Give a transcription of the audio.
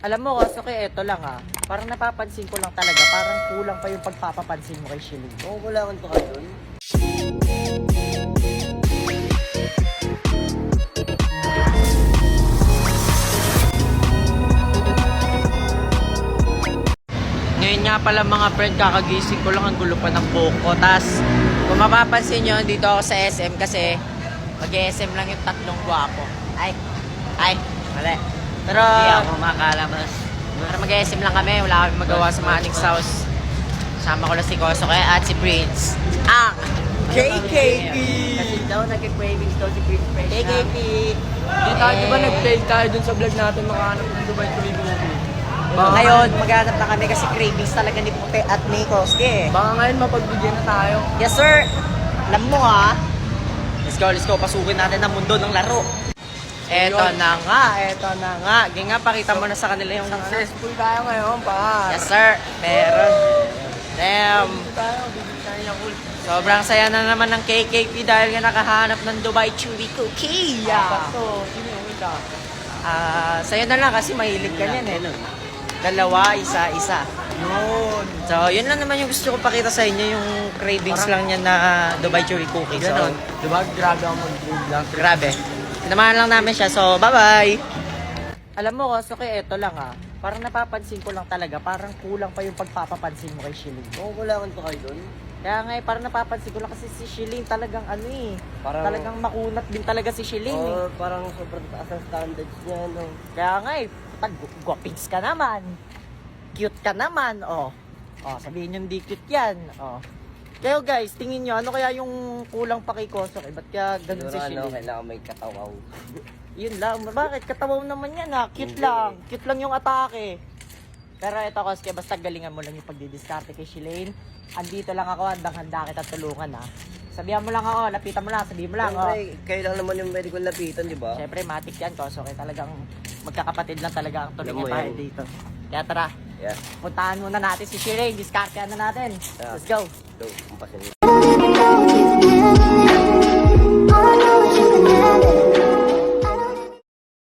Alam mo, Kosuke, eto lang Parang napapansin ko lang talaga, parang kulang pa yung pagpapapansin mo kay Shilin. Oo, kulangan pa kayo doon. Ngayon nga pala mga friend, kakagising ko lang, ang gulo pa ng buko. Tas, kung mapapansin nyo, dito ako sa SM kasi mag-SM lang yung tatlong gwapo. Ay, mali. Pero, Hindi ako makalabas. pero mag-SM lang kami, wala kami magawa sa Manix House. Sama ko lang si Kosuke at si Prince. Ang KKP! Kasi daw nag-cravings daw si Chris Fresh. KKP! Di tayo, di ba nag-fail tayo dun sa vlog natin makahanap ng Dubai Tuloy Movie? Ngayon, maghanap na kami kasi cravings talaga ni Pupe at ni Kosuke. Baka ngayon mapagbigyan na tayo. Yes sir! Alam mo Let's go. Pasukin natin ang mundo ng laro. Eto na nga. Ganyan nga, pakita mo na sa kanila yung Successful tayo ngayon, pa. Yes sir, meron. Damn. Tayo, bibig tayo ng cool. Sobrang saya na naman ng KKP dahil nga nakahanap ng Dubai Chewy Cookie. Pasto, sino yung isa? Sa'yo na lang kasi mahilig ka niyan Dalawa, isa. Yun. So, yun lang naman yung gusto ko pakita sa inyo, yung cravings lang niya na Dubai Chewy Cookie. So, Ganon. Di ba, grabe ako mag-food lang. grabe. Sinamahan lang namin siya. So, bye-bye! Alam mo, Kosuke, eto lang Parang napapansin ko lang talaga, parang kulang pa yung pagpapapansin mo kay Shilin. Oo, kulangan pa kayo doon. Kaya nga parang napapansin ko lang kasi si Shilin talagang Parang- talagang makunat din talaga si Shilin Oo, parang sobrang taas ang standards niya, no? Kaya nga gwapings ka naman. Cute ka naman, sabihin yung di cute yan, Kaya guys, tingin nyo, ano kaya yung kulang pa kay Kosuke? Ba't kaya ganun si Siguro Shilin? kailangan may katawaw. Yun lang, bakit? Katawaw naman yan Cute Hindi. lang, cute lang yung atake. Pero ito Kosuke, basta galingan mo lang yung pagdidiskarte kay Shilin. Andito lang ako, handang-handa kita tulungan Sabihan mo lang ako, lapitan mo lang, sabihin mo lang Siyempre, kayo lang naman yung pwede kong lapitan, di ba? Siyempre, matik yan, Kosuke. Talagang magkakapatid lang talaga ang tuloy Alam mo niya tayo yan. dito. Kaya tara, Yeah. puntahan muna natin si Shilin, diskartehan na natin. Yeah. Let's go! So, kumpasin.